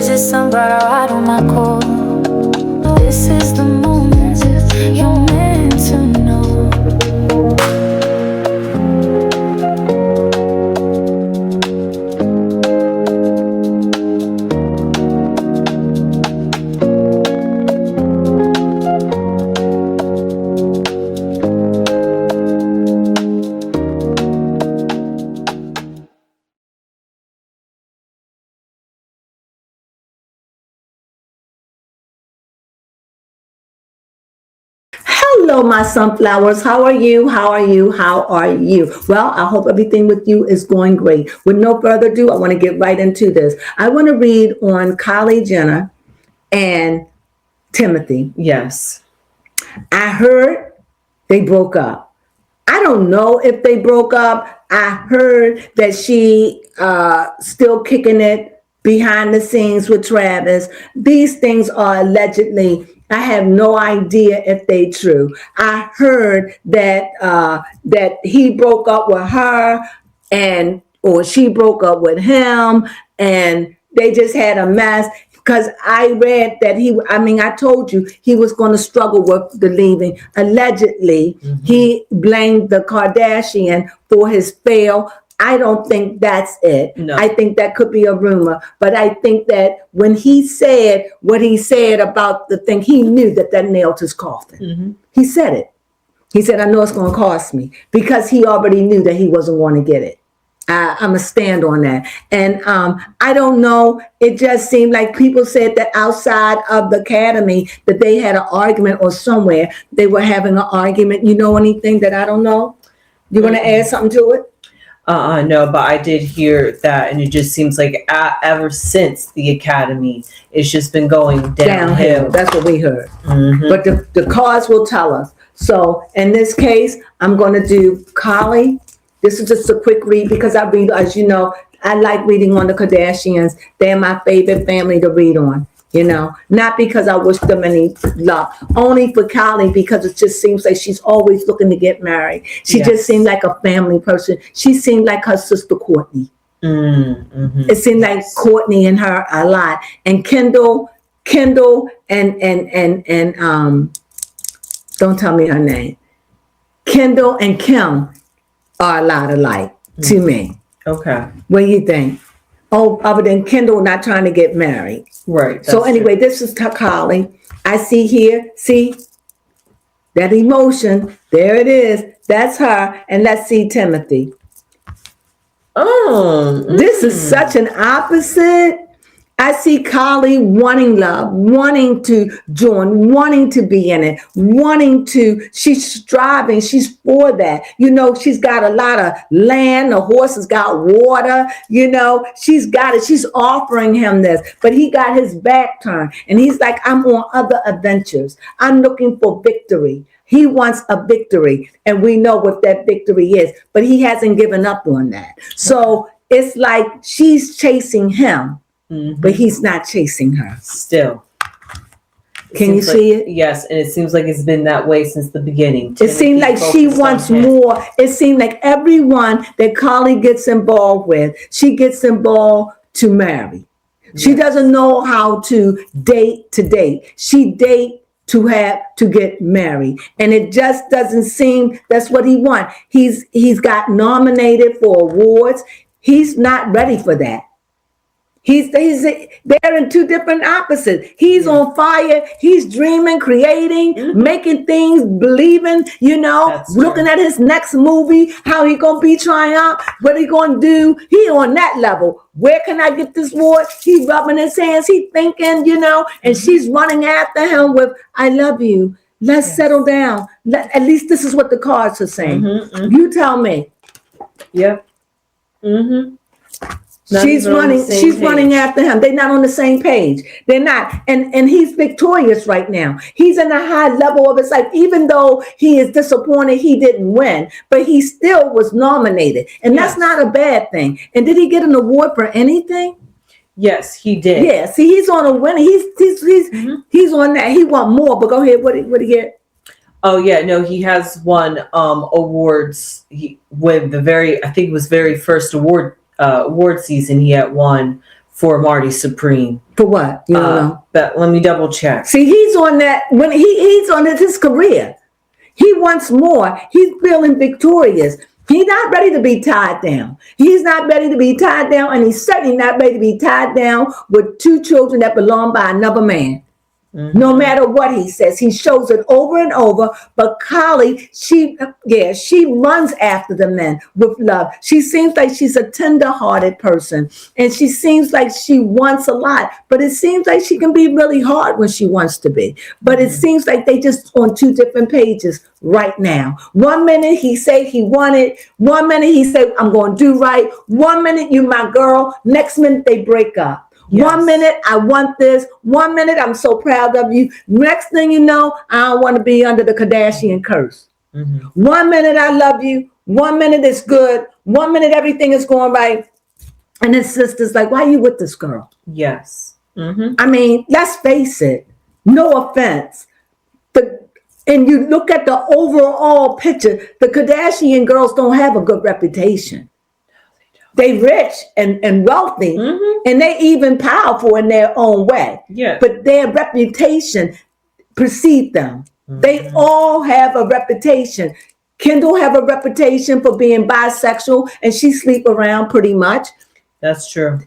Is it somebody right on my call? This is the moment you're meant to know. Hello, my sunflowers. How are you? How are you? How are you? Well, I hope everything with you is going great. With no further ado, I want to get right into this. I want to read on Kylie Jenner and Timothy. Yes. I heard they broke up. I don't know if they broke up. I heard that she still kicking it behind the scenes with Travis. These things are allegedly. I have no idea if they true. I heard that that he broke up with her, or she broke up with him, and they just had a mess. Because I read that I told you he was going to struggle with the leaving. Allegedly, he blamed the Kardashian for his fail. I don't think that's it. No. I think that could be a rumor. But I think that when he said what he said about the thing, he knew that nailed his coffin. He said it. He said, I know it's going to cost me, because he already knew that he wasn't going to get it. I'm going to stand on that. And I don't know. It just seemed like people said that outside of the academy that they had an argument, or somewhere they were having an argument. You know anything that I don't know? You want to add something to it? No, but I did hear that, and it just seems like ever since the academy, it's just been going downhill. That's what we heard. But the cards will tell us. So in this case, I'm going to do Kylie. This is just a quick read, because I read, as you know, I like reading on the Kardashians. They're my favorite family to read on, not because I wish them any luck, only for Kylie, because it just seems like she's always looking to get married. She just seemed like a family person. She seemed like her sister Courtney. It seemed like Courtney and her a lot. And Kendall and don't tell me her name. Kendall and Kim are a lot alike to me. Okay. What do you think? Oh, other than Kendall not trying to get married. Right. So anyway, this is Kylie. I see here, that emotion. There it is. That's her. And let's see Timothy. This is such an opposite. I see Kylie wanting love, wanting to join, wanting to be in it, she's striving, she's for that. She's got a lot of land, the horses got water, she's got it. She's offering him this, but he got his back turned, and he's like, I'm on other adventures. I'm looking for victory. He wants a victory, and we know what that victory is, but he hasn't given up on that. So it's like she's chasing him. But he's not chasing her. Still. Can you see it? Yes, and it seems like it's been that way since the beginning. It seemed like she wants more. It seemed like everyone that Kylie gets involved with, she gets involved to marry. She doesn't know how to date. She date to get married, and it just doesn't seem that's what he wants. He's got nominated for awards. He's not ready for that. They're in two different opposites. He's on fire. He's dreaming, creating, making things, believing, looking at his next movie, how he going to be triumph, what he going to do. He on that level. Where can I get this award? He rubbing his hands. He thinking, and she's running after him with, I love you. Let's settle down. At least this is what the cards are saying. You tell me. Yep. She's running after him. They're not on the same page. They're not. And he's victorious right now. He's in a high level of his life, even though he is disappointed he didn't win, but he still was nominated. And that's not a bad thing. And did he get an award for anything? Yes, he did. Yeah, see, he's on a winner. He's on that. He want more, but go ahead. What did he get? Oh yeah, no, he has won awards. With I think it was very first award season, he had won for Marty Supreme. For what? You don't know. But let me double check. See, he's on that when he's on his career. He wants more. He's feeling victorious. He's not ready to be tied down. He's not ready to be tied down, and he's certainly not ready to be tied down with 2 children that belong by another man. No matter what he says, he shows it over and over. But Kali, she runs after the men with love. She seems like she's a tender-hearted person, and she seems like she wants a lot. But it seems like she can be really hard when she wants to be. But it seems like they just on 2 different pages right now. 1 minute he say he wanted. 1 minute he say I'm going to do right. 1 minute you my girl. Next minute they break up. Yes. 1 minute, I want this. 1 minute, I'm so proud of you. Next thing you know, I don't want to be under the Kardashian curse. 1 minute, I love you. 1 minute, it's good. 1 minute, everything is going right. And his sister's like, why are you with this girl? Yes. I mean, let's face it. No offense. And you look at the overall picture, the Kardashian girls don't have a good reputation. They rich and wealthy, and they even powerful in their own way. Yeah. But their reputation precedes them. They all have a reputation. Kendall have a reputation for being bisexual, and she sleep around pretty much. That's true.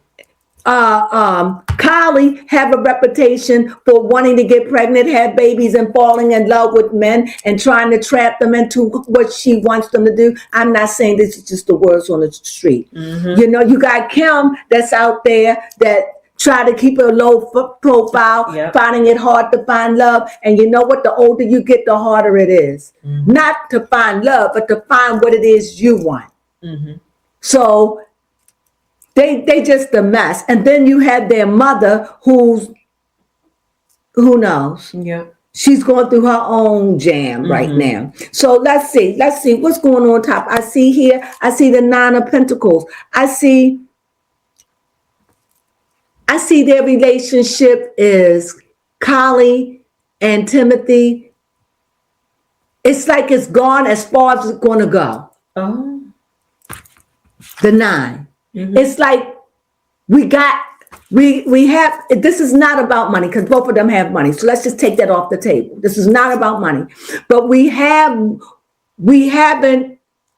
Kylie have a reputation for wanting to get pregnant, have babies, and falling in love with men and trying to trap them into what she wants them to do. I'm not saying this is just the words on the street. You know, you got Kim that's out there that try to keep a low profile, finding it hard to find love. And you know what? The older you get, the harder it is. Not to find love, but to find what it is you want. So They just a mess. And then you have their mother who knows? Yeah. She's going through her own jam right now. So let's see what's going on top. I see the 9 of Pentacles. I see their relationship is Kali and Timothy. It's like it's gone as far as it's going to go. Oh. The 9. It's like we have, this is not about money because both of them have money. So let's just take that off the table. This is not about money. But we haven't,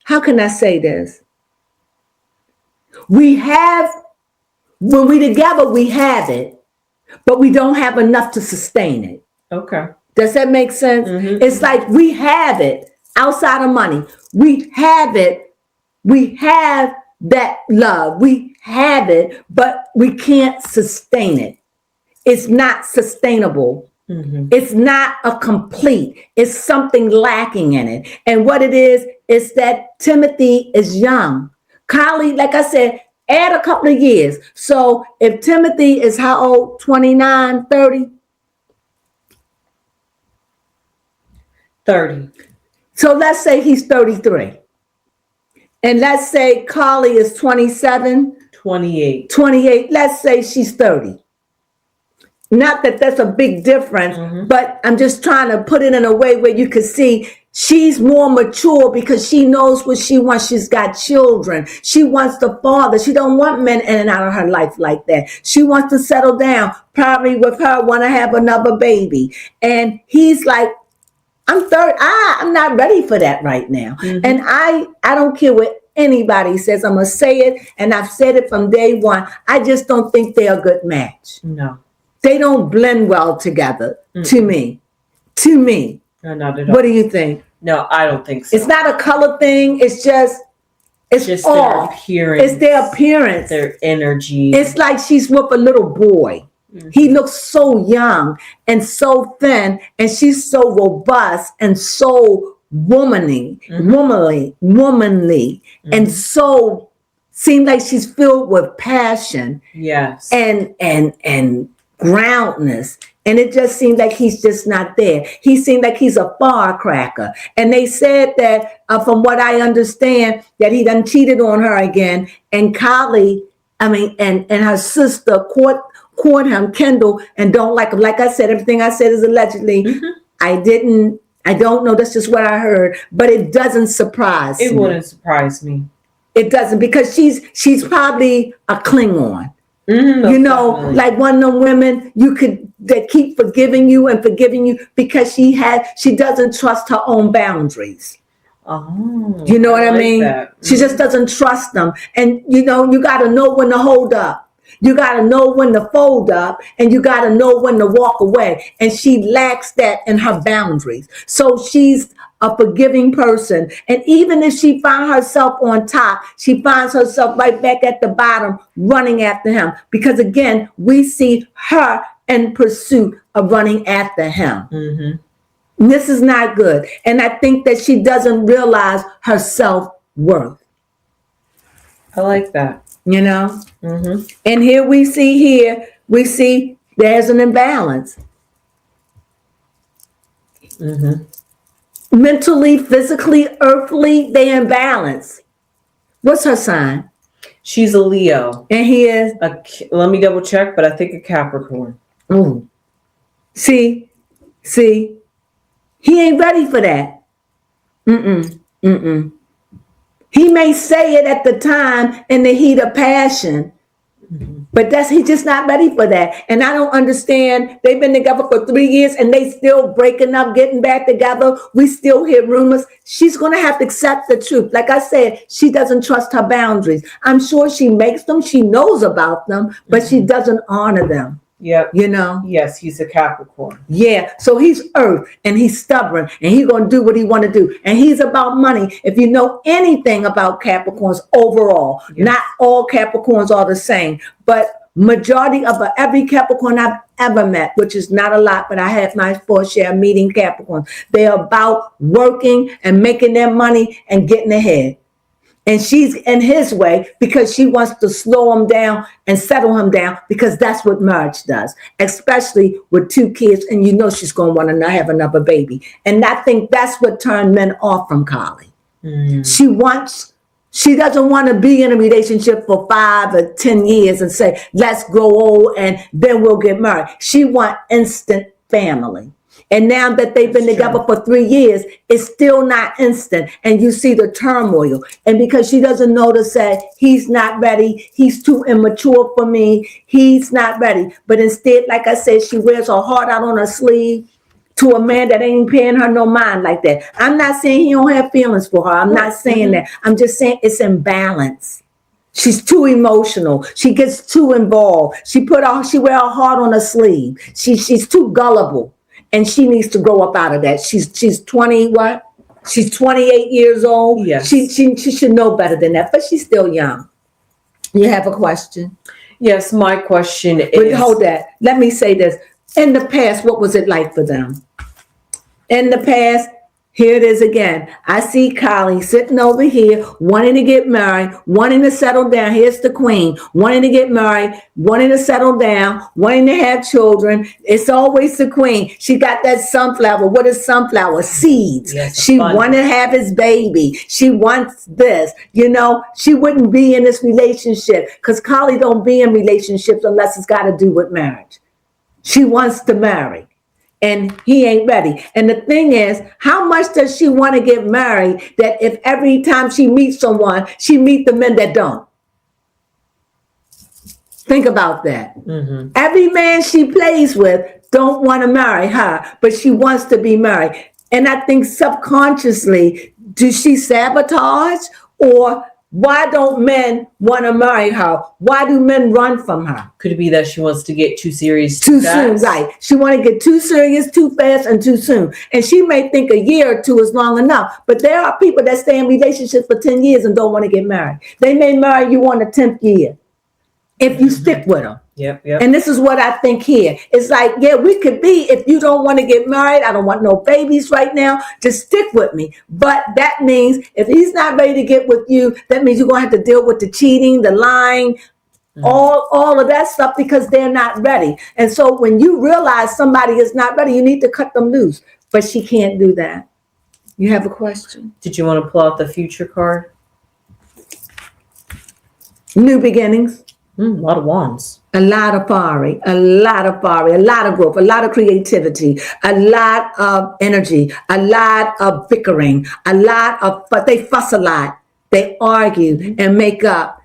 how can I say this? We have, when we together, we have it, but we don't have enough to sustain it. Okay. Does that make sense? It's like we have it outside of money. We have it. We have that love, we have it, but we can't sustain it. It's not sustainable. It's not a complete. It's something lacking in it. And what it is that Timothy is young. Kylie, like I said, add a couple of years. So if Timothy is how old? 29, 30? 30. So let's say he's 33. And let's say Carly is 27. 28. 28. Let's say she's 30. Not that that's a big difference, but I'm just trying to put it in a way where you can see she's more mature because she knows what she wants. She's got children. She wants the father. She don't want men in and out of her life like that. She wants to settle down, probably with her, want to have another baby. And he's like, I'm 30. I'm not ready for that right now. And I don't care what anybody says. I'm going to say it. And I've said it from day one. I just don't think they're a good match. No. They don't blend well together to me. No, not at all. What do you think? No, I don't think so. It's not a color thing. It's just their appearance. It's their appearance. Their energy. It's like she's with a little boy. He looks so young and so thin, and she's so robust and so womanly, and so seems like she's filled with passion. Yes. And groundness. And it just seemed like he's just not there. He seemed like he's a firecracker. And they said that, from what I understand, that he done cheated on her again. And Kylie, and her sister caught him, Kendall, and don't like him. Like I said, everything I said is allegedly. I don't know. That's just what I heard. But it doesn't surprise me. It wouldn't surprise me. It doesn't, because she's probably a Klingon. Definitely. like one of them women that keep forgiving you because she doesn't trust her own boundaries. Oh, You know what I like mean? that. She just doesn't trust them. And you got to know when to hold up. You got to know when to fold up, and you got to know when to walk away. And she lacks that in her boundaries. So she's a forgiving person. And even if she finds herself on top, she finds herself right back at the bottom running after him. Because again, we see her in pursuit of running after him. Mm-hmm. This is not good. And I think that she doesn't realize her self-worth. I like that. Mm-hmm. And here we see there's an imbalance. Mm-hmm. Mentally, physically, earthly, they imbalance. What's her sign? She's a Leo. And he is? Let me double check, but I think a Capricorn. Oh. See, he ain't ready for that. He may say it at the time in the heat of passion, but he's just not ready for that. And I don't understand. They've been together for 3 years and they still breaking up, getting back together. We still hear rumors. She's going to have to accept the truth. Like I said, she doesn't trust her boundaries. I'm sure she makes them. She knows about them, but she doesn't honor them. Yep. Yes, he's a Capricorn. Yeah, so he's earth and he's stubborn and he's going to do what he want to do. And he's about money. If you know anything about Capricorns overall, not all Capricorns are the same, but majority of every Capricorn I've ever met, which is not a lot, but I have my fair share of meeting Capricorns. They're about working and making their money and getting ahead. And she's in his way because she wants to slow him down and settle him down, because that's what marriage does, especially with 2 kids. And she's going to want to have another baby. And I think that's what turned men off from Carly. She doesn't want to be in a relationship for 5 or 10 years and say, let's grow old and then we'll get married. She wants instant family. And now that they've been together for 3 years, it's still not instant. And you see the turmoil. And because she doesn't know to say, he's not ready, he's too immature for me, he's not ready. But instead, like I said, she wears her heart out on her sleeve to a man that ain't paying her no mind like that. I'm not saying he don't have feelings for her. I'm not saying that. I'm just saying it's imbalance. She's too emotional. She gets too involved. She wear her heart on her sleeve. She's too gullible. And she needs to grow up out of that. She's 20, what? She's 28 years old. Yes. She should know better than that, but she's still young. You have a question? Yes, my question is... But hold that. Let me say this. In the past, what was it like for them? In the past, here it is again. I see Kylie sitting over here, wanting to get married, wanting to settle down. Here's the queen, wanting to get married, wanting to settle down, wanting to have children. It's always the queen. She got that sunflower. What is sunflower? Seeds. Yes, she wanted to have his baby. She wants this. She wouldn't be in this relationship because Kylie don't be in relationships unless it's got to do with marriage. She wants to marry. And he ain't ready. And the thing is, how much does she want to get married that if every time she meets someone, she meets the men that don't? Think about that. Mm-hmm. Every man she plays with don't want to marry her, but she wants to be married. And I think subconsciously, does she sabotage, or why don't men want to marry her? Why do men run from her? Could it be that she wants to get too serious too soon? Right. She want to get too serious, too fast, and too soon. And she may think a year or 2 is long enough. But there are people that stay in relationships for 10 years and don't want to get married. They may marry you on the 10th year if you stick with them. Yep. And this is what I think here. It's like, yeah, we could be, if you don't want to get married, I don't want no babies right now, just stick with me. But that means if he's not ready to get with you, that means you're going to have to deal with the cheating, the lying, all of that stuff, because they're not ready. And so when you realize somebody is not ready, you need to cut them loose. But she can't do that. You have a question? Did you want to pull out the future card? New beginnings. A lot of wands. A lot of fire, a lot of growth, a lot of creativity, a lot of energy, a lot of bickering, but they fuss a lot. They argue and make up.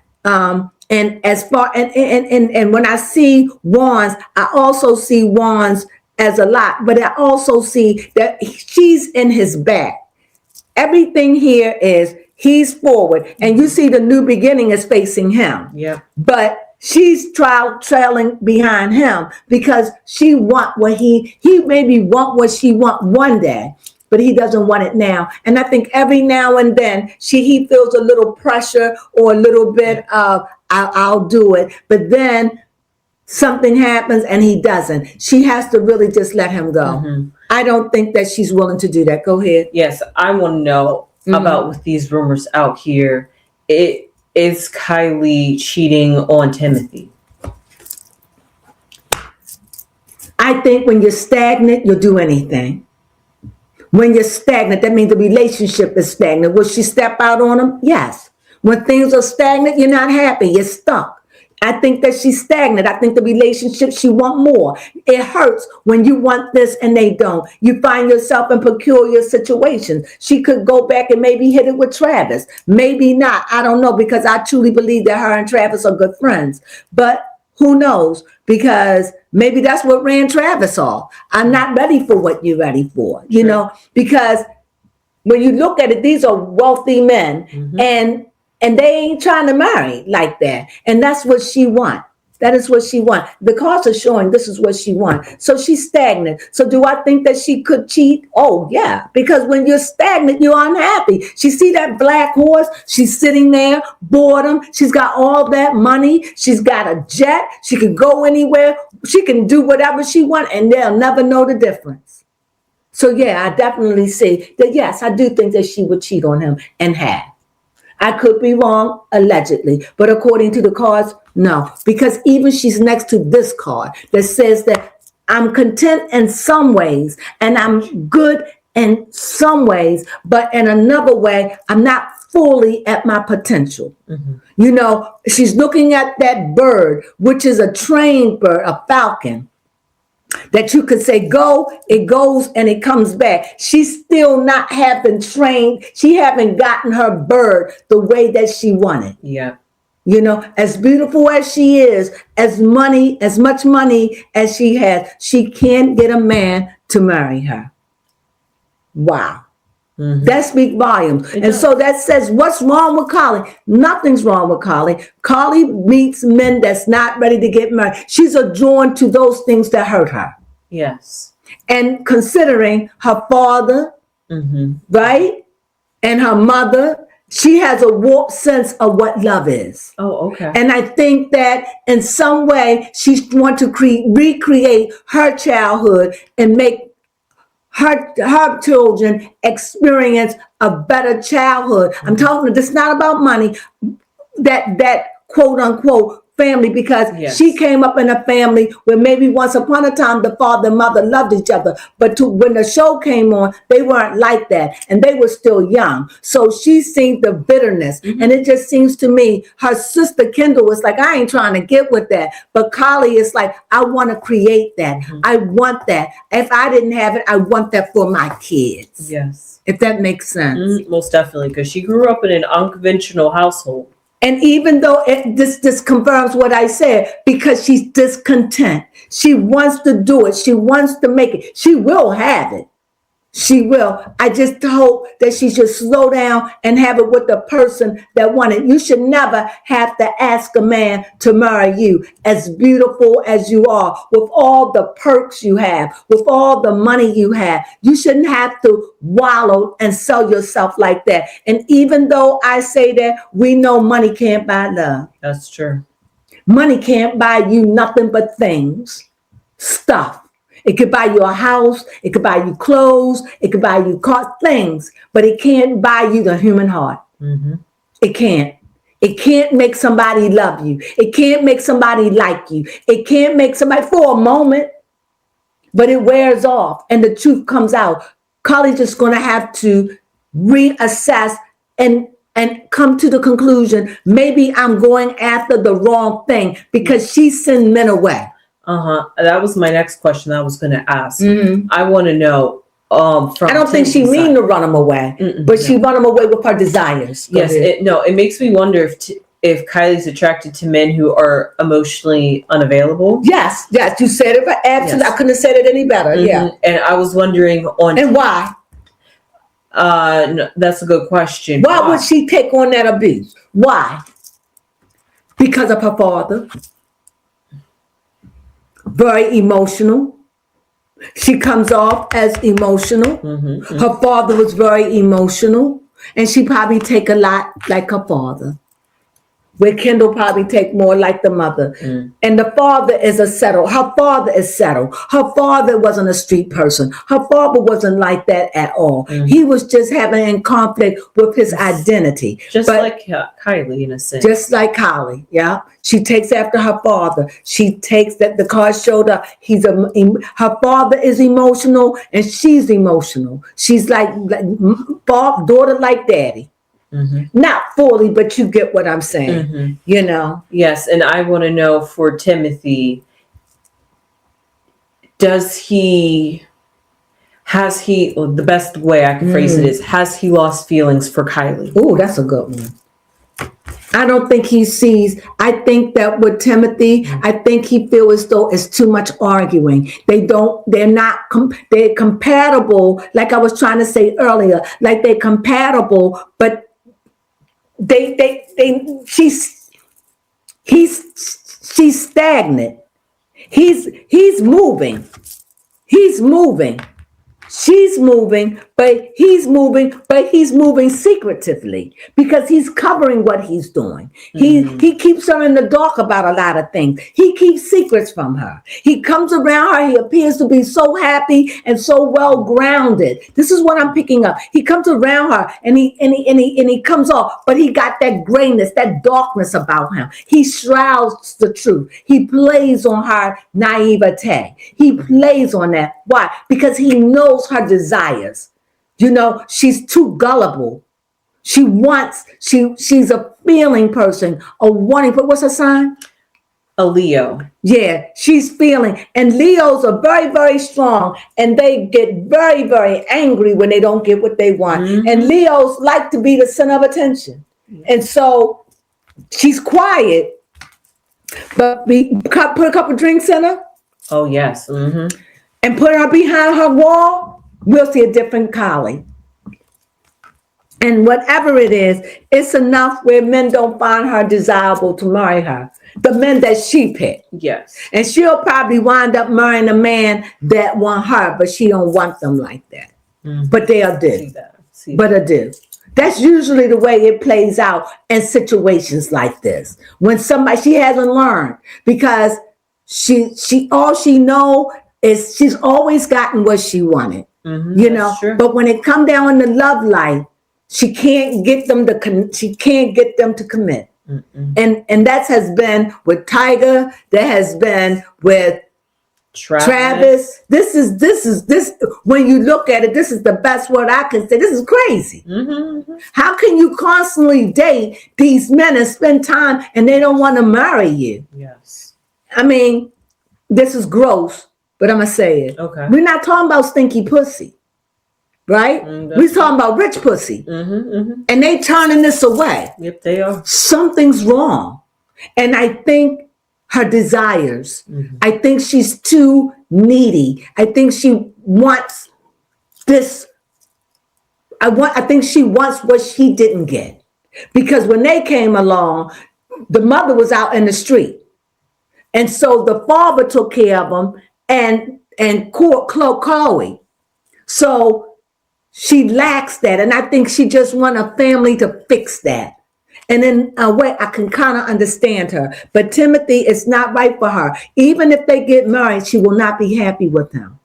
And as far and when I see wands, I also see wands as a lot, but I also see that she's in his back. Everything here is he's forward, and you see the new beginning is facing him. Yeah. But she's trailing behind him because she want what he maybe want what she want one day, but he doesn't want it now. And I think every now and then he feels a little pressure or a little bit of I'll do it, but then something happens and he doesn't. She has to really just let him go. Mm-hmm. I don't think that she's willing to do that. Go ahead. Yes, I want to know about with these rumors out here. Is Kylie cheating on Timothy? I think when you're stagnant, you'll do anything. When you're stagnant, that means the relationship is stagnant. Will she step out on him? Yes. When things are stagnant, you're not happy. You're stuck. I think that she's stagnant. I think the relationship, she want more. It hurts when you want this and they don't. You find yourself in peculiar situations. She could go back and maybe hit it with Travis. Maybe not. I don't know, because I truly believe that her and Travis are good friends. But who knows? Because maybe that's what ran Travis off. I'm not ready for what you're ready for, you know, because when you look at it, these are wealthy men, and they ain't trying to marry like that. And that's what she wants. That is what she wants. The cards are showing this is what she wants. So she's stagnant. So do I think that she could cheat? Oh, yeah. Because when you're stagnant, you're unhappy. She see that black horse. She's sitting there, boredom. She's got all that money. She's got a jet. She can go anywhere. She can do whatever she wants, and they'll never know the difference. So, yeah, I definitely say that, yes, I do think that she would cheat on him and have. I could be wrong, allegedly, but according to the cards, no. Because even she's next to this card that says that I'm content in some ways and I'm good in some ways, but in another way, I'm not fully at my potential. You know, she's looking at that bird, which is a trained bird, a falcon, that you could say go, it goes and it comes back. She's still not having trained. She haven't gotten her bird the way that she wanted. Yeah. You know, as beautiful as she is, as much money as she has, she can't get a man to marry her. Wow. That speaks volumes. And so that says, what's wrong with Carly? Nothing's wrong with Carly. Carly meets men that's not ready to get married. She's drawn to those things that hurt her. Yes. And considering her father, right? And her mother, she has a warped sense of what love is. Oh, okay. And I think that in some way, she's want to recreate her childhood and make her children experience a better childhood. I'm talking, this is not about money, that quote unquote family, because she came up in a family where maybe once upon a time the father and mother loved each other, but when the show came on, they weren't like that and they were still young. So she's seen the bitterness, and it just seems to me her sister Kendall was like, I ain't trying to get with that, but Carly is like, I want to create that. I want that. If I didn't have it, I want that for my kids. Yes. If that makes sense. Most definitely, because she grew up in an unconventional household. And even though this confirms what I said, because she's discontent. She wants to do it. She wants to make it. She will have it. She will. I just hope that she should slow down and have it with the person that wants it. You should never have to ask a man to marry you, as beautiful as you are, with all the perks you have, with all the money you have. You shouldn't have to wallow and sell yourself like that. And even though I say that, we know money can't buy love. That's true. Money can't buy you nothing but things, stuff. It could buy you a house. It could buy you clothes. It could buy you things, but it can't buy you the human heart. It can't. It can't make somebody love you. It can't make somebody like you. It can't make somebody for a moment, but it wears off and the truth comes out. Carly's just going to have to reassess and come to the conclusion, maybe I'm going after the wrong thing, because she sent men away. That was my next question I was going to ask. I want to know from I don't think she mean to run them away, but she run them away with her desires. Yes, it makes me wonder if Kylie's attracted to men who are emotionally unavailable. Yes, you said it, but absolutely, Yes. I couldn't have said it any better. Yeah. And I was wondering And why? No, that's a good question. Why would she take on that abuse? Why? Because of her father. Very emotional. She comes off as emotional. Her father was very emotional, and she probably take a lot like her father. Where Kendall probably take more like the mother. And the father is a settle. Her father is settled. Her father wasn't a street person. Her father wasn't like that at all. He was just having in conflict with his identity. Just like Kylie in a sense. Just like Kylie, yeah. She takes after her father. She takes that the card showed up. Her father is emotional and she's emotional. She's like daughter like daddy. Not fully, but you get what I'm saying. You know. Yes, and I want to know for Timothy, has he, the best way I can phrase it is, has he lost feelings for Kylie? Oh, that's a good one. I don't think he sees. I think that with Timothy, I think he feels as though it's too much arguing. They're compatible. Like I was trying to say earlier, like they're compatible, but she's stagnant. He's moving. She's moving, but he's moving secretively because he's covering what he's doing. He keeps her in the dark about a lot of things. He keeps secrets from her. He comes around her. He appears to be so happy and so well grounded. This is what I'm picking up. He comes around her and he comes off, but he got that grayness, that darkness about him. He shrouds the truth. He plays on her naivete. He plays on that. Why? Because he knows her desires. You know, she's too gullible. She's a feeling person, a wanting, but what's her sign? A Leo. Yeah, she's feeling. And Leos are very, very strong, and they get very, very angry when they don't get what they want. And Leos like to be the center of attention. And so she's quiet, but put a couple drinks in her. Oh, yes. And put her behind her wall, we'll see a different Kylie. And whatever it is, it's enough where men don't find her desirable to marry her. The men that she picked. Yes. And she'll probably wind up marrying a man that want her, but she don't want them like that. But they'll do. But they do. That's usually the way it plays out in situations like this. When she hasn't learned, because all she know is she's always gotten what she wanted, you know. True. But when it come down in the love life, she can't get them to commit. And that has been with Tiger. That has been with Travis. This when you look at it, this is the best word I can say. This is crazy. How can you constantly date these men and spend time and they don't want to marry you? Yes. I mean, this is gross, but I'm going to say it. Okay. We're not talking about stinky pussy, right? We're talking about rich pussy. And they turning this away. Yep, they are. Something's wrong. And I think her desires, I think she's too needy. I think she wants this. I think she wants what she didn't get. Because when they came along, the mother was out in the street. And so the father took care of them and caught Chloe. So she lacks that. And I think she just want a family to fix that. And in a way, I can kind of understand her. But Timothy is not right for her. Even if they get married, she will not be happy with him.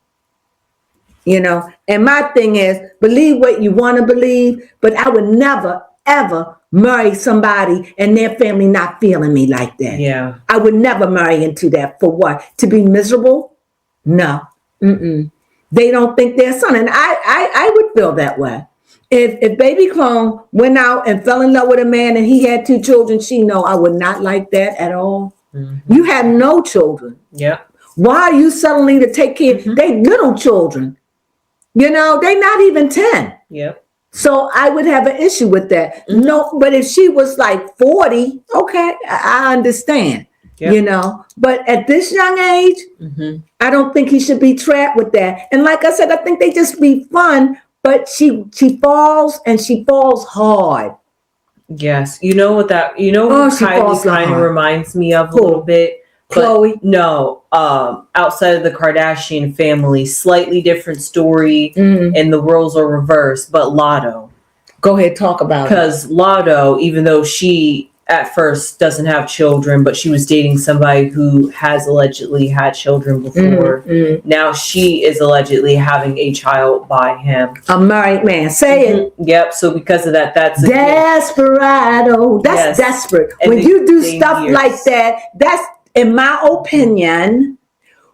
You know? And my thing is, believe what you want to believe, but I would never, ever marry somebody and their family not feeling me like that. Yeah. I would never marry into that. For what? To be miserable? No. They don't think their son. And I would feel that way. If baby Clone went out and fell in love with a man and he had 2 children, she know I would not like that at all. You have no children. Yeah. Why are you suddenly to take care? They little children. You know, they not even 10. Yep. So I would have an issue with that. Mm-hmm. No, but if she was like 40, okay, I understand. Yep. You know, but at this young age, Mm-hmm. I don't think he should be trapped with that. And like I said, I think they just be fun, but she falls and she falls hard. Yes. You know what that, she Kylie falls so kind of hard. reminds me of a Who? little bit. Chloe? No, outside of the Kardashian family, slightly different story, and the roles are reversed, but Lotto. Go ahead, talk about it. Because Lotto, even though she at first doesn't have children, but she was dating somebody who has allegedly had children before, now she is allegedly having a child by him. A married man. Say it. Yep. So because of that, that's Desperado. That's desperate. And when you do the stuff years. like that, that's, in my opinion,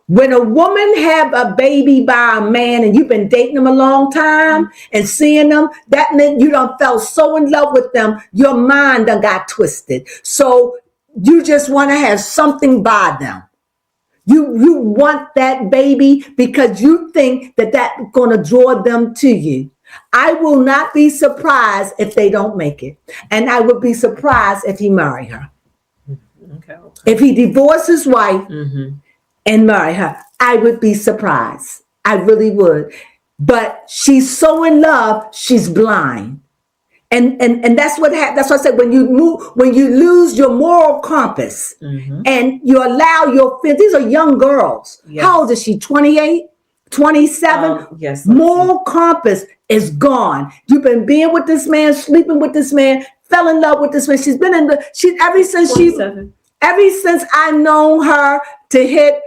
when a woman have a baby by a man and you've been dating them a long time and seeing them, that meant you done fell so in love with them, your mind done got twisted. So you just want to have something by them. You want that baby because you think that that's going to draw them to you. I will not be surprised if they don't make it. And I would be surprised if he marry her. Okay. If he divorced his wife and marry her, I would be surprised. I really would. But she's so in love, she's blind. And that's what happens. That's what I said, when you lose your moral compass and you allow these are young girls. Yes. How old is she? 28? 27? Yes. Moral compass is gone. You've been being with this man, sleeping with this man, fell in love with this man. She's been ever since I known her to hit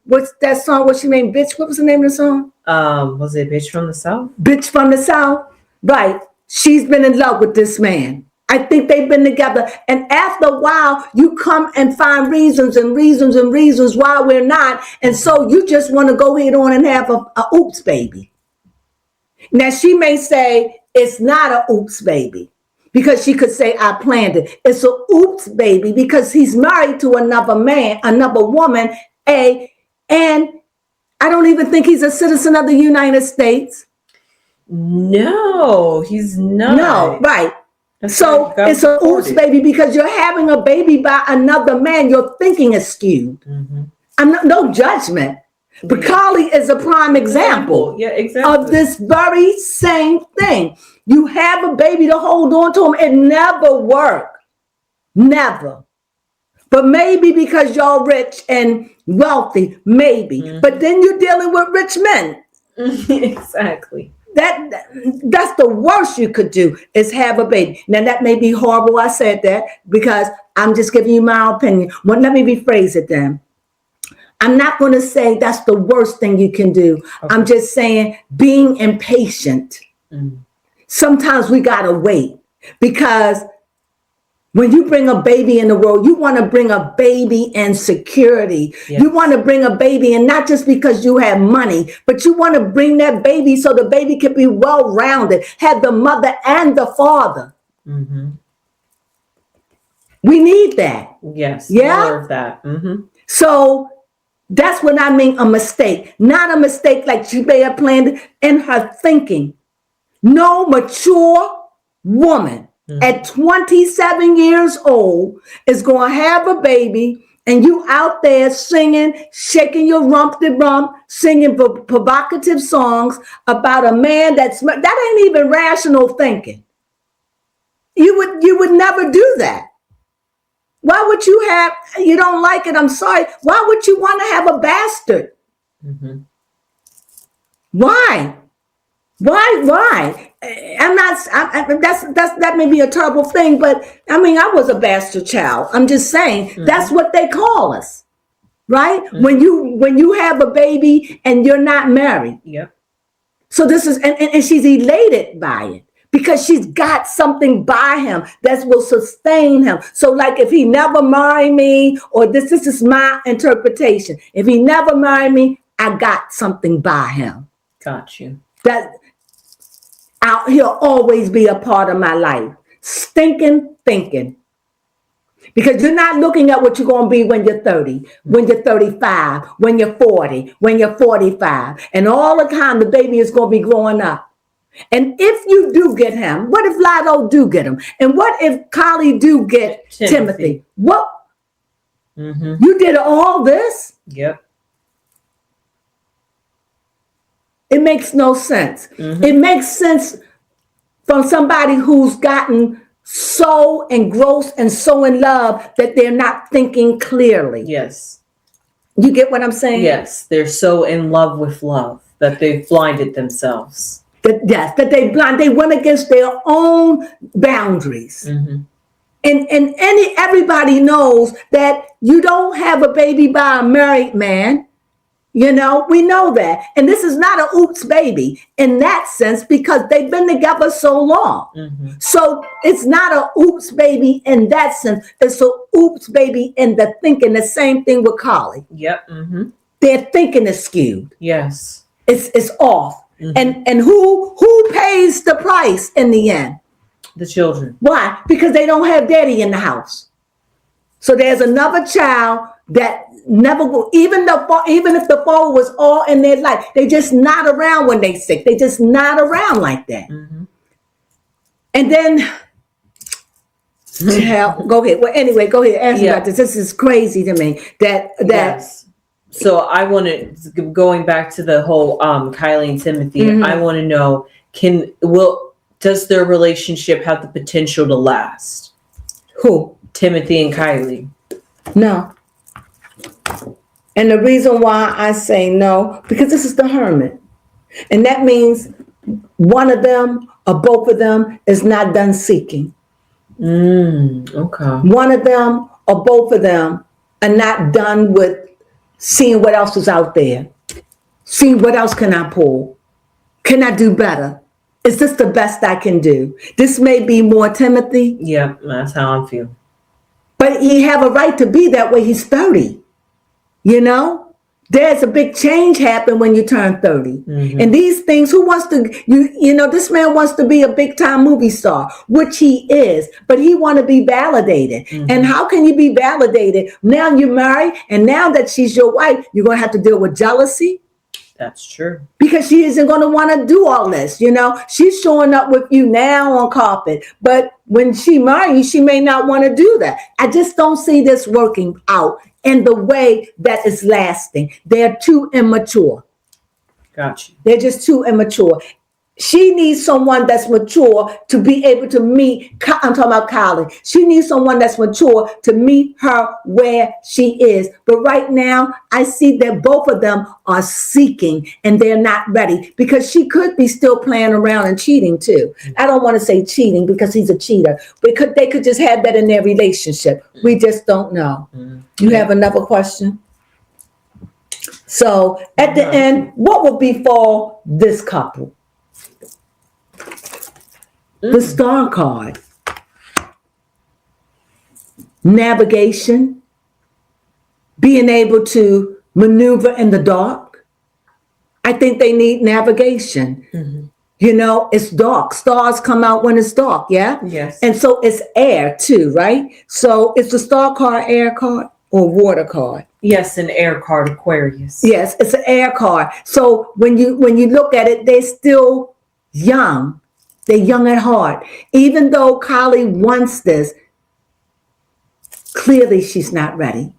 what's that song? What's she name? Bitch. What was the name of the song? Was it Bitch from the South? Bitch from the South. Right. She's been in love with this man. I think they've been together. And after a while, you come and find reasons why we're not. And so you just want to go ahead on and have a oops baby. Now, she may say it's not a oops baby because she could say I planned it. It's a oops baby because he's married to another man, another woman, and I don't even think he's a citizen of the United States. No, he's not. No, right. That's so it's an oops baby because you're having a baby by another man. Your thinking is skewed. I'm no judgment. But Carly is a prime example of this very same thing. You have a baby to hold on to him. It never worked. Never. But maybe because y'all rich and wealthy, maybe. But then you're dealing with rich men. Exactly. That's the worst you could do is have a baby. Now that may be horrible. I said that because I'm just giving you my opinion. Well, let me rephrase it then. I'm not going to say that's the worst thing you can do. Okay. I'm just saying being impatient. Sometimes we got to wait because when you bring a baby in the world, you want to bring a baby in security. Yes. You want to bring a baby in not just because you have money, but you want to bring that baby so the baby can be well-rounded, have the mother and the father. We need that. Yes. Yeah. More of that. So that's what I mean, a mistake. Not a mistake like she may have planned in her thinking. No mature woman at 27 years old is going to have a baby and you out there singing, shaking your rump-de-rump, singing provocative songs about a man that ain't even rational thinking. You would never do that. Why would you don't like it, I'm sorry. Why would you want to have a bastard? Why? That may be a terrible thing, but I mean, I was a bastard child. I'm just saying that's what they call us, right? When you have a baby and you're not married. Yep. So this is, and she's elated by it. Because she's got something by him that will sustain him. So like if he never married me, or this is my interpretation. If he never married me, I got something by him. Got you. That he'll always be a part of my life. Stinking thinking. Because you're not looking at what you're going to be when you're 30, when you're 35, when you're 40, when you're 45. And all the time the baby is going to be growing up. And if you do get him, what if Lotto do get him? And what if Kylie do get Timothy? What? You did all this? Yep. It makes no sense. It makes sense from somebody who's gotten so engrossed and so in love that they're not thinking clearly. Yes. You get what I'm saying? Yes. They're so in love with love that they've blinded themselves. That they went against their own boundaries. And everybody knows that you don't have a baby by a married man. You know, we know that. And this is not an oops baby in that sense because they've been together so long. So it's not an oops baby in that sense. It's an oops baby in the thinking. The same thing with Carly. Yep. Their thinking is skewed. Yes. It's off. And who pays the price in the end? The children. Why? Because they don't have daddy in the house. So there's another child that never go, even if the father was all in their life, they just not around when they sick. They just not around like that. And then go ahead. Well, anyway, go ahead. Ask me about this. This is crazy to me. Yes. So I want to, going back to the whole Kylie and Timothy, I want to know, does their relationship have the potential to last? Who? Timothy and Kylie. No. And the reason why I say no, because this is the hermit. And that means one of them or both of them is not done seeking. Okay. One of them or both of them are not done with seeing what else is out there. Seeing what else can I pull? Can I do better? Is this the best I can do? This may be more Timothy. Yeah, that's how I feel. But he have a right to be that way. He's 30. You know? There's a big change happen when you turn 30. And these things, who wants to, you know, this man wants to be a big time movie star, which he is, but he want to be validated. And how can you be validated? Now you're married, and now that she's your wife, you're going to have to deal with jealousy. That's true. Because she isn't going to want to do all this, you know. She's showing up with you now on carpet, but when she marries, she may not want to do that. I just don't see this working out in the way that is lasting. They're too immature. Gotcha. They're just too immature. She needs someone that's mature to be able to meet. I'm talking about Kylie. She needs someone that's mature to meet her where she is. But right now, I see that both of them are seeking and they're not ready, because she could be still playing around and cheating too. I don't want to say cheating because he's a cheater, but they could just have that in their relationship. We just don't know. You have another question? So at the end, what will befall this couple? The star card. Navigation. Being able to maneuver in the dark. I think they need navigation. You know, it's dark. Stars come out when it's dark, yeah? Yes. And so it's air too, right? So is the star card air card or water card? Yes, an air card, Aquarius. Yes, it's an air card. So when you look at it, they're still young. They're young at heart. Even though Kylie wants this, clearly she's not ready.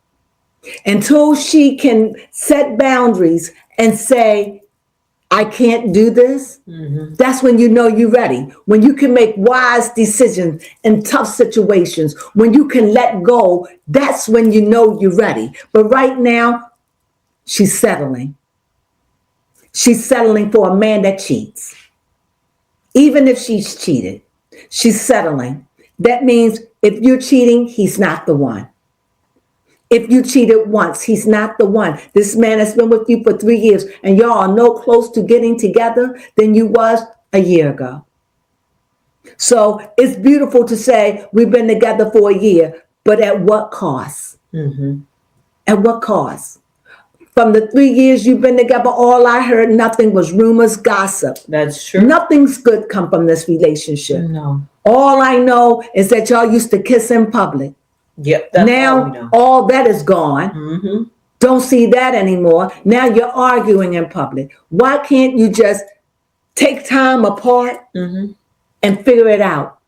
Until she can set boundaries and say, I can't do this, that's when you know you're ready. When you can make wise decisions in tough situations, when you can let go, that's when you know you're ready. But right now, she's settling. She's settling for a man that cheats. Even if she's cheated, she's settling. That means if you're cheating, he's not the one. If you cheated once, he's not the one. This man has been with you for 3 years and y'all are no close to getting together than you was a year ago. So it's beautiful to say we've been together for a year, but at what cost? At what cost? From the 3 years you've been together, all I heard, nothing was rumors, gossip. That's true. Nothing's good come from this relationship. No. All I know is that y'all used to kiss in public. Yep. That's all we know. All that is gone. Don't see that anymore. Now you're arguing in public. Why can't you just take time apart Mm-hmm. and figure it out.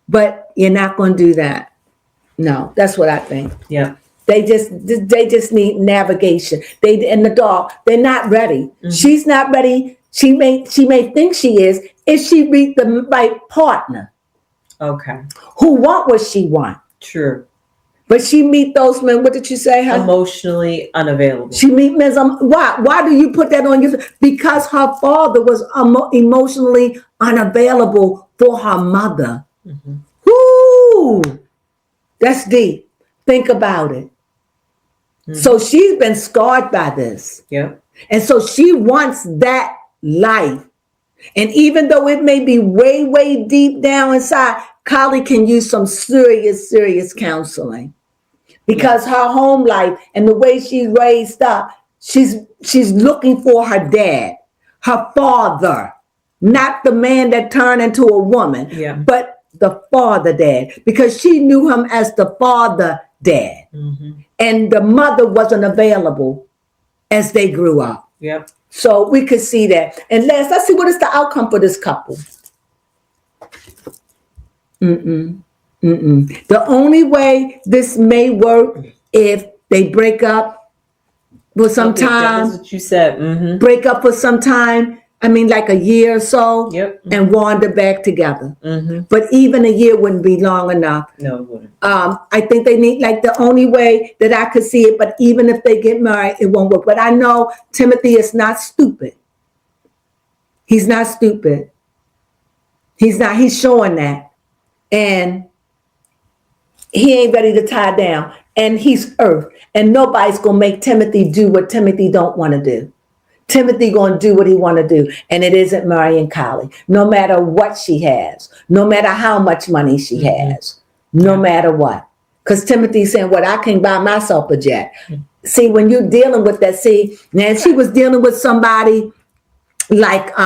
But you're not going to do that. No, that's what I think. Yeah. They just need navigation. They in the dark. They're not ready. Mm-hmm. She's not ready. She may think she is if she meet the right partner Okay. who want what she want. True. But she meet those men. What did you say? Huh? Emotionally unavailable. She meet men. Why? Why do you put that on you? Because her father was emotionally unavailable for her mother. Mm-hmm. Whoo! That's deep. Think about it. Mm-hmm. So she's been scarred by this. Yep. And so she wants that life. And even though it may be way, way deep down inside, Kylie can use some serious, serious counseling. Because her home life and the way she's raised up, she's looking for her dad, her father, not the man that turned into a woman, but the father dad, because she knew him as the father dad. Mm-hmm. And the mother wasn't available as they grew up. Yep. So we could see that. And last, let's see what is the outcome for this couple. The only way this may work if they break up for some time. That's what you said. Mm-hmm. Break up for some time. I mean, like a year or so. Yep. And wander back together. Mm-hmm. But even a year wouldn't be long enough. No, it wouldn't. I think they need, like, the only way that I could see it. But even if they get married, it won't work. But I know Timothy is not stupid. He's not stupid. He's not. He's showing that. And he ain't ready to tie down. And he's earth. And nobody's going to make Timothy do what Timothy don't want to do. Timothy going to do what he want to do. And it isn't marrying Kylie. No matter what she has. No matter how much money she has. No matter what. Because Timothy's saying, what, I can buy myself a jet. See, when you're dealing with that, see, and she was dealing with somebody like,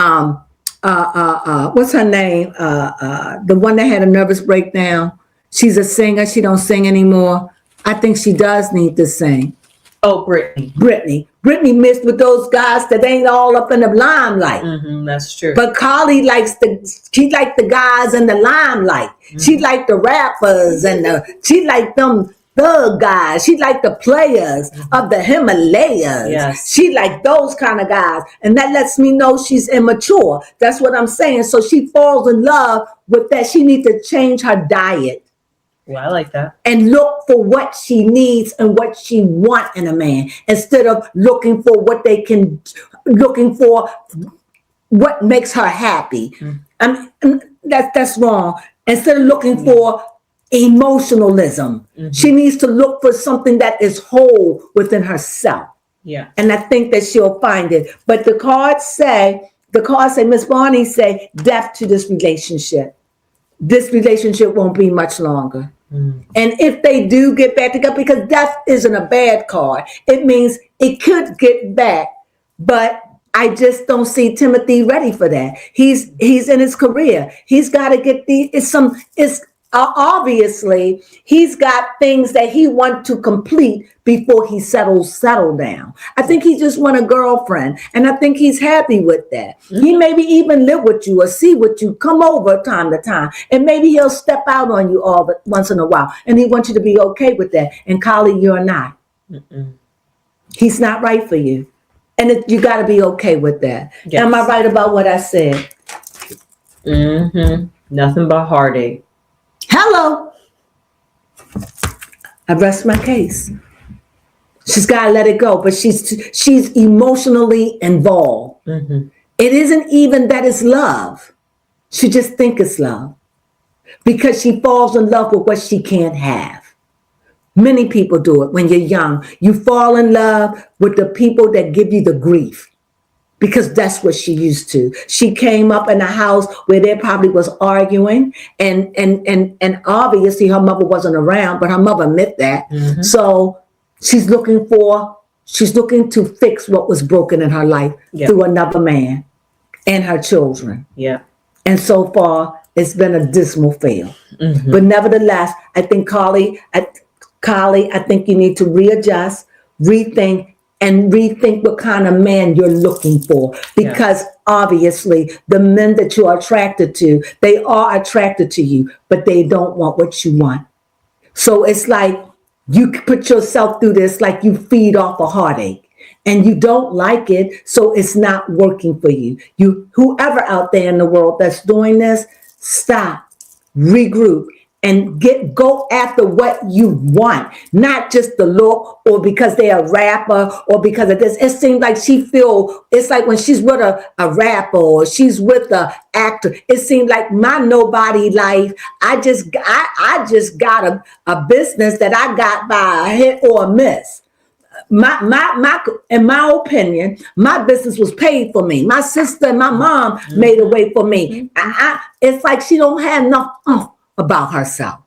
what's her name? The one that had a nervous breakdown. She's a singer. She don't sing anymore. I think she does need to sing. Oh, Brittany. Brittany missed with those guys that ain't all up in the limelight. Mm-hmm, that's true. But Carly she like the guys in the limelight. Mm-hmm. She like the rappers and she like them thug guys. She like the players of the Himalayas. Yes. She like those kind of guys. And that lets me know she's immature. That's what I'm saying. So she falls in love with that. She needs to change her diet. Well, I like that. And look for what she needs and what she wants in a man, instead of looking for looking for what makes her happy. That's wrong. Instead of looking for emotionalism, she needs to look for something that is whole within herself. Yeah. And I think that she'll find it. But the cards say, Miss Barney say, death to this relationship. This relationship won't be much longer. And if they do get back together, because death isn't a bad card, it means it could get back, but I just don't see Timothy ready for that. He's in his career. He's got to get obviously he's got things that he wants to complete before he settle down. I think he just want a girlfriend, and I think he's happy with that. He maybe even live with you or see with you, come over time to time, and maybe he'll step out on you once in a while, and he wants you to be okay with that. And Kylie, you're not. He's not right for you, and you got to be okay with that. Yes. Am I right about what I said? Nothing but heartache. Hello. I rest my case. She's got to let it go, but she's emotionally involved. It isn't even that it's love. She just thinks it's love because she falls in love with what she can't have. Many people do it when you're young. You fall in love with the people that give you the grief, because that's what she used to. She came up in a house where there probably was arguing, and obviously her mother wasn't around, but her mother admit that. So she's looking to fix what was broken in her life through another man and her children. Yeah. And so far, it's been a dismal fail. But nevertheless, I think Carly, I think you need to readjust, rethink, and rethink what kind of man you're looking for. Because obviously the men that you are attracted to, they are attracted to you, but they don't want what you want. So it's like you put yourself through this, like you feed off a heartache and you don't like it. So it's not working for you. Whoever out there in the world that's doing this, stop, regroup, and go after what you want, not just the look or because they're a rapper or because of this. It seems like it's like when she's with a rapper or she's with an actor, it seems like my nobody life. I just got a business that I got by a hit or a miss. In my opinion, my business was paid for me. My sister and my mom made a way for me. It's like she don't have enough about herself.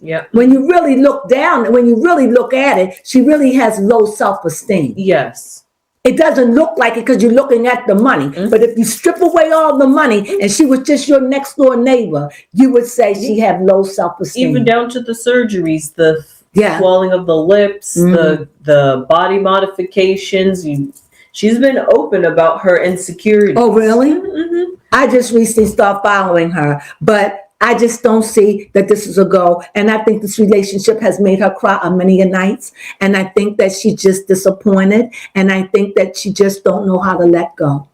Yeah. When you really look down, when you really look at it, she really has low self-esteem. Yes. It doesn't look like it because you're looking at the money. But if you strip away all the money and she was just your next door neighbor, you would say she had low self-esteem. Even down to the surgeries, the swelling of the lips, the body modifications. She's been open about her insecurities. Oh, really? I just recently started following her, but I just don't see that this is a go. And I think this relationship has made her cry on many a nights. And I think that she's just disappointed. And I think that she just don't know how to let go.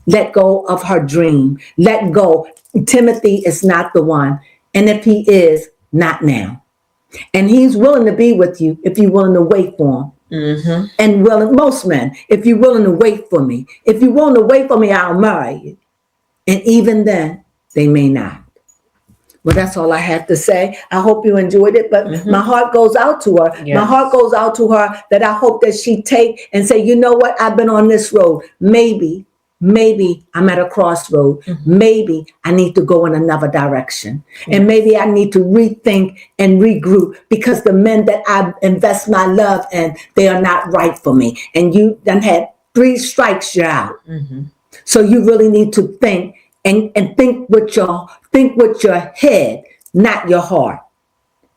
Let go of her dream. Let go. Timothy is not the one. And if he is, not now. And he's willing to be with you if you're willing to wait for him. And most men, if you're willing to wait for me, if you're willing to wait for me, I'll marry you. And even then, they may not. Well, that's all I have to say. I hope you enjoyed it, but my heart goes out to her. Yes. My heart goes out to her that I hope that she take and say, you know what? I've been on this road. Maybe I'm at a crossroad. Maybe I need to go in another direction. And maybe I need to rethink and regroup because the men that I invest my love in, they are not right for me. And you done had 3 strikes, you're out. So you really need to think and think with your head, not your heart.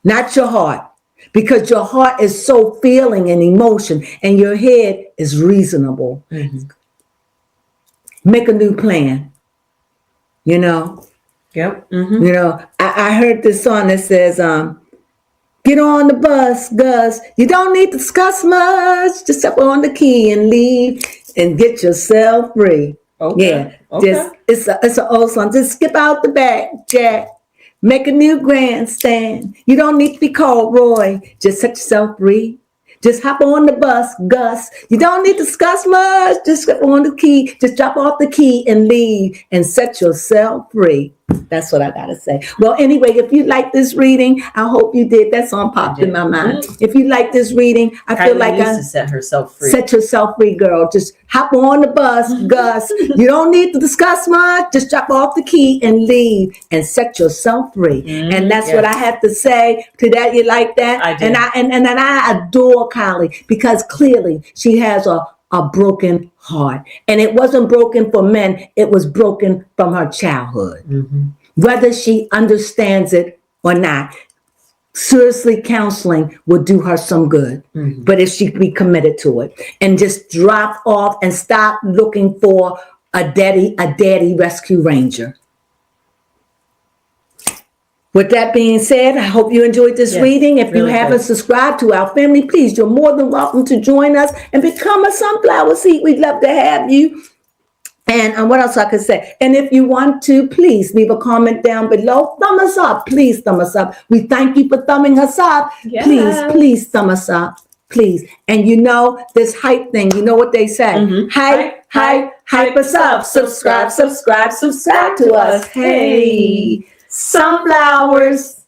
Not your heart. Because your heart is so feeling and emotion and your head is reasonable. Make a new plan. You know? Yep. You know, I heard this song that says, get on the bus, Gus. You don't need to discuss much. Just step on the key and leave and get yourself free. Okay. Yeah. Okay. It's an old song. Just skip out the back, Jack. Make a new grandstand. You don't need to be called Roy. Just set yourself free. Just hop on the bus, Gus. You don't need to discuss much. Just step on the key. Just drop off the key and leave and set yourself free. That's what I got to say. Well, anyway, if you like this reading, I hope you did. That song popped in my mind. If you like this reading, I feel like I to set herself free. Set yourself free, girl. Just hop on the bus, Gus. You don't need to discuss much. Just drop off the key and leave and set yourself free. And that's what I have to say to that. You like that? I did. And I adore Kylie because clearly she has a broken heart. And it wasn't broken for men. It was broken from her childhood. Whether she understands it or not, seriously counseling will do her some good. But if she be committed to it and just drop off and stop looking for a daddy rescue ranger. With that being said, I hope you enjoyed this reading. If you haven't subscribed to our family, please, you're more than welcome to join us and become a sunflower seed. We'd love to have you. And what else I could say? And if you want to, please leave a comment down below. Thumb us up. Please thumb us up. We thank you for thumbing us up. Yes. Please thumb us up. Please. And you know, this hype thing, you know what they say? Hype us up. Subscribe to us. Hey. Sunflowers.